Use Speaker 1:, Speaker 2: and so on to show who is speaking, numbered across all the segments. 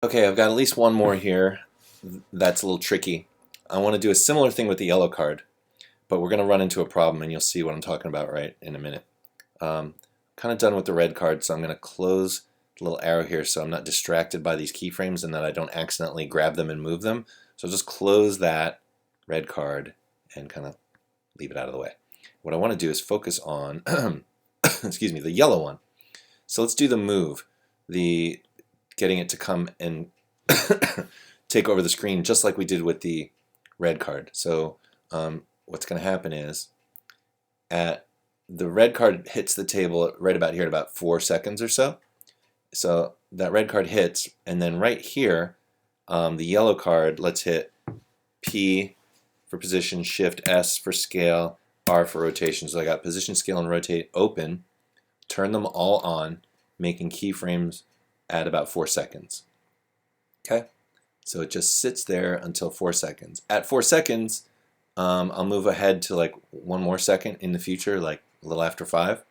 Speaker 1: Okay, I've got at least one more here that's a little tricky. I want to do a similar thing with the yellow card, but we're going to run into a problem, and you'll see what I'm talking about right in a minute. Kind of done with the red card, so I'm going to close the little arrow here so I'm not distracted by these keyframes and that I don't accidentally grab them and move them. So I'll just close that red card and kind of leave it out of the way. What I want to do is focus on, excuse me, the yellow one. So let's do the move, the getting it to come and take over the screen just like we did with the red card. So what's going to happen is the red card hits the table right about here at about 4 seconds or so. So that red card hits, and then right here, the yellow card, let's hit P for position, Shift S for scale, R for rotation. So I got position, scale, and rotate open, turn them all on, making keyframes at about 4 seconds. Okay? So it just sits there until 4 seconds. At 4 seconds, I'll move ahead to like 1 more second in the future, like a little after 5.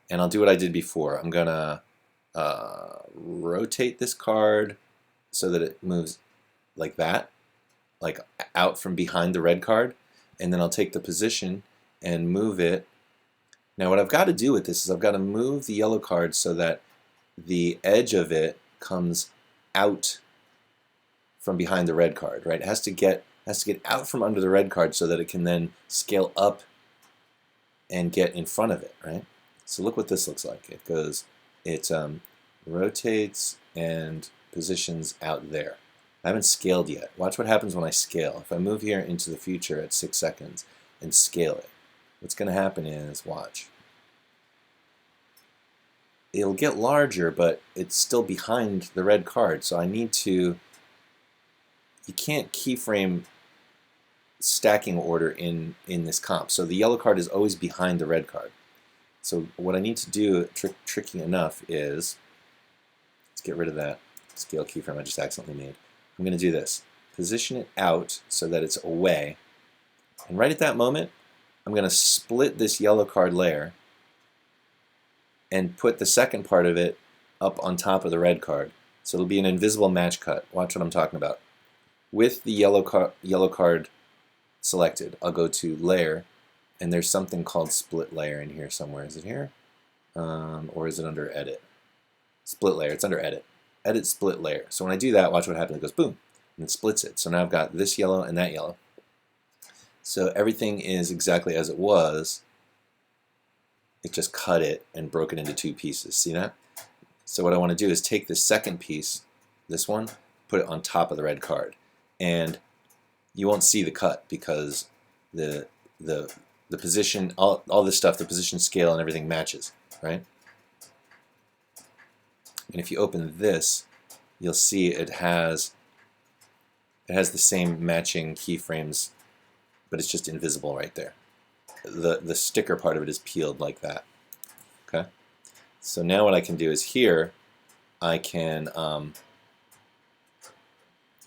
Speaker 1: And I'll do what I did before. I'm going to rotate this card so that it moves like that, like out from behind the red card. And then I'll take the position and move it. Now what I've got to do with this is I've got to move the yellow card so that the edge of it comes out from behind the red card, right? It has to get out from under the red card so that it can then scale up and get in front of it, right? So look what this looks like. It rotates and positions out there. I haven't scaled yet. Watch what happens when I scale. If I move here into the future at 6 seconds and scale it, what's going to happen is, watch. It'll get larger, but it's still behind the red card. So I need to, you can't keyframe stacking order in this comp. So the yellow card is always behind the red card. So what I need to do, tricky enough, is, let's get rid of that scale keyframe I just accidentally made. I'm going to do this. Position it out so that it's away. And right at that moment, I'm going to split this yellow card layer and put the second part of it up on top of the red card. So it'll be an invisible match cut. Watch what I'm talking about. With the yellow card selected, I'll go to Layer, and there's something called Split Layer in here somewhere. Is it here? Or is it under Edit? Split Layer. It's under Edit. Edit Split Layer. So when I do that, watch what happens. It goes boom, and it splits it. So now I've got this yellow and that yellow. So everything is exactly as it was. It just cut it and broke it into 2 pieces. See that? So what I want to do is take this second piece, this one, put it on top of the red card. And you won't see the cut because the position, all this stuff, the position, scale, and everything matches, right? And if you open this, you'll see it has the same matching keyframes, but it's just invisible right there. The sticker part of it is peeled like that. Okay. So now what I can do is here, I can from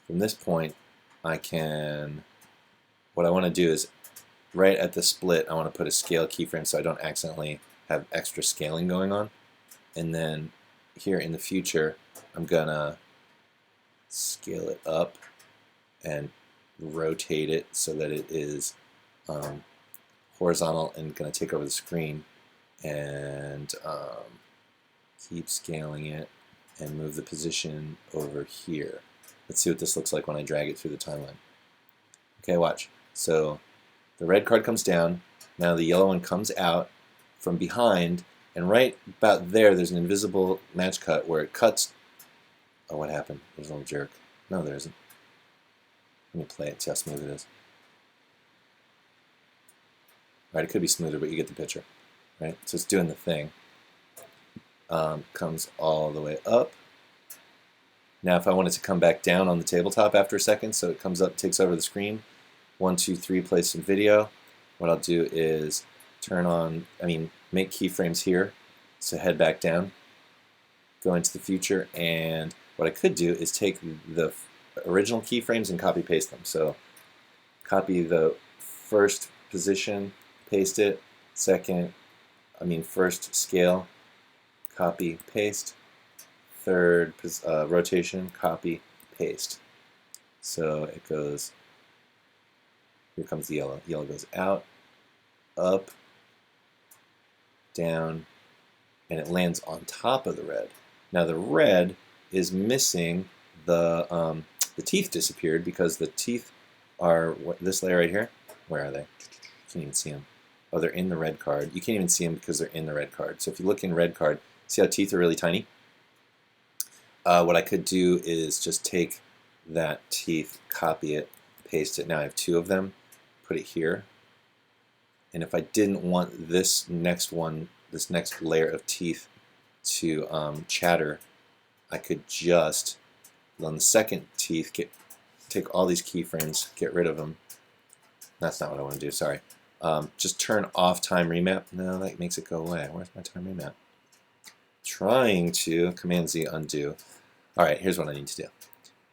Speaker 1: this point, I can. What I want to do is right at the split, I want to put a scale keyframe so I don't accidentally have extra scaling going on. And then here in the future, I'm gonna scale it up and rotate it so that it is horizontal and going to take over the screen, and keep scaling it and move the position over here. Let's see what this looks like when I drag it through the timeline. Okay, watch. So the red card comes down. Now the yellow one comes out from behind, and right about there's an invisible match cut where it cuts. Oh, what happened? There's a little jerk. No, there isn't. Let me play it, see how smooth it is. Right, it could be smoother, but you get the picture. Right, so it's doing the thing. Comes all the way up. Now, if I want it to come back down on the tabletop after a second, so it comes up, takes over the screen. 1, 2, 3, play some video. What I'll do is make keyframes here, so head back down, go into the future, and what I could do is take the original keyframes and copy paste them. So copy the first position, paste it, first scale, copy, paste, third rotation, copy, paste. So it goes, here comes the yellow. Yellow goes out, up, down, and it lands on top of the red. Now the red is missing the teeth disappeared because the teeth are this layer right here. Where are they? Can't even see them. Oh, they're in the red card. You can't even see them because they're in the red card. So if you look in red card, see how teeth are really tiny? What I could do is just take that teeth, copy it, paste it. Now I have two of them. Put it here. And if I didn't want this next one, this next layer of teeth to chatter, I could just, on the second teeth, take all these keyframes, get rid of them. That's not what I want to do, sorry. Just turn off time remap. No, that makes it go away. Where's my time remap? Trying to Command Z undo. All right, here's what I need to do.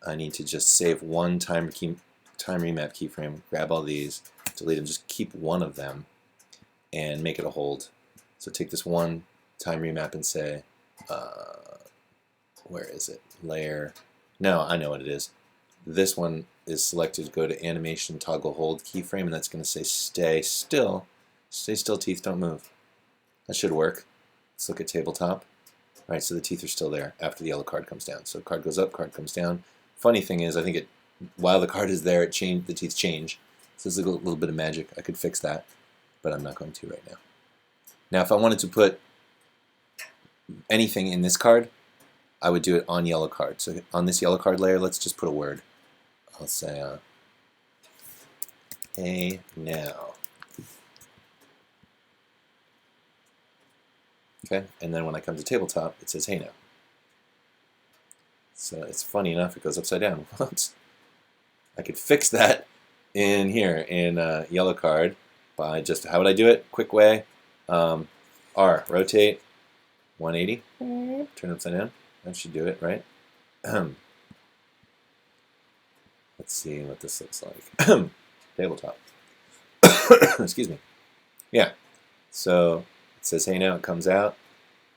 Speaker 1: I need to just save one time remap keyframe, grab all these, delete them, just keep one of them, and make it a hold. So take this one time remap and say, where is it? Layer. No, I know what it is. This one is selected. Go to animation, toggle hold keyframe, and that's going to say stay still. Stay still, teeth don't move. That should work. Let's look at tabletop. All right, so the teeth are still there after the yellow card comes down. So card goes up, card comes down. Funny thing is, I think while the card is there, the teeth change. So there's a little bit of magic. I could fix that, but I'm not going to right now. Now, if I wanted to put anything in this card, I would do it on yellow card. So on this yellow card layer, let's just put a word. I'll say, hey now. Okay, and then when I come to tabletop, it says hey now. So it's funny enough, it goes upside down. Whoops. I could fix that in here in yellow card by just, how would I do it? Quick way. R, rotate 180, turn it upside down. That should do it, right? Let's see what this looks like. Tabletop. Excuse me. Yeah. So it says hey now, it comes out,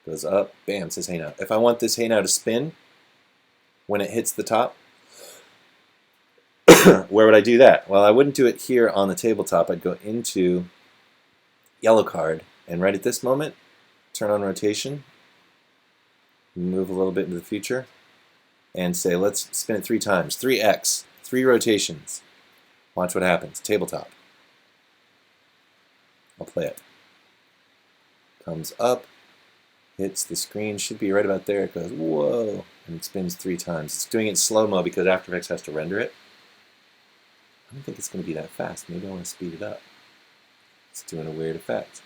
Speaker 1: goes up, bam, it says hey now. If I want this hey now to spin when it hits the top, where would I do that? Well, I wouldn't do it here on the tabletop. I'd go into yellow card, and right at this moment, turn on rotation, move a little bit into the future, and say let's spin it 3 times. 3x, 3 rotations. Watch what happens. Tabletop. I'll play it. Comes up, hits the screen, should be right about there. It goes, whoa, and it spins 3 times. It's doing it in slow-mo because After Effects has to render it. I don't think it's going to be that fast. Maybe I want to speed it up. It's doing a weird effect.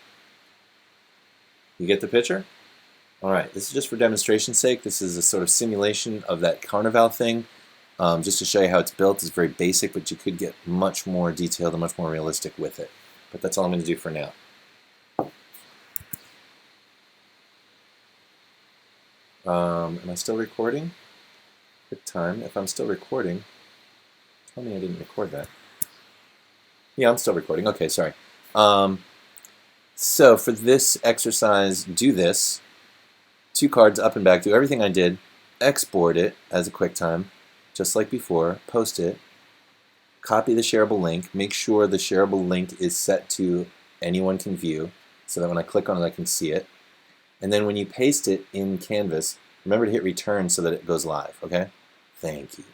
Speaker 1: You get the picture? All right, this is just for demonstration's sake. This is a sort of simulation of that Carnival thing. Just to show you how it's built. It's very basic, but you could get much more detailed and much more realistic with it. But that's all I'm going to do for now. Am I still recording? Quick time. If I'm still recording, tell me I didn't record that. Yeah, I'm still recording. Okay, sorry. So for this exercise, do this. 2 cards up and back. Do everything I did. Export it as a QuickTime, just like before. Post it. Copy the shareable link. Make sure the shareable link is set to anyone can view, so that when I click on it, I can see it. And then when you paste it in Canvas, remember to hit return so that it goes live, okay? Thank you.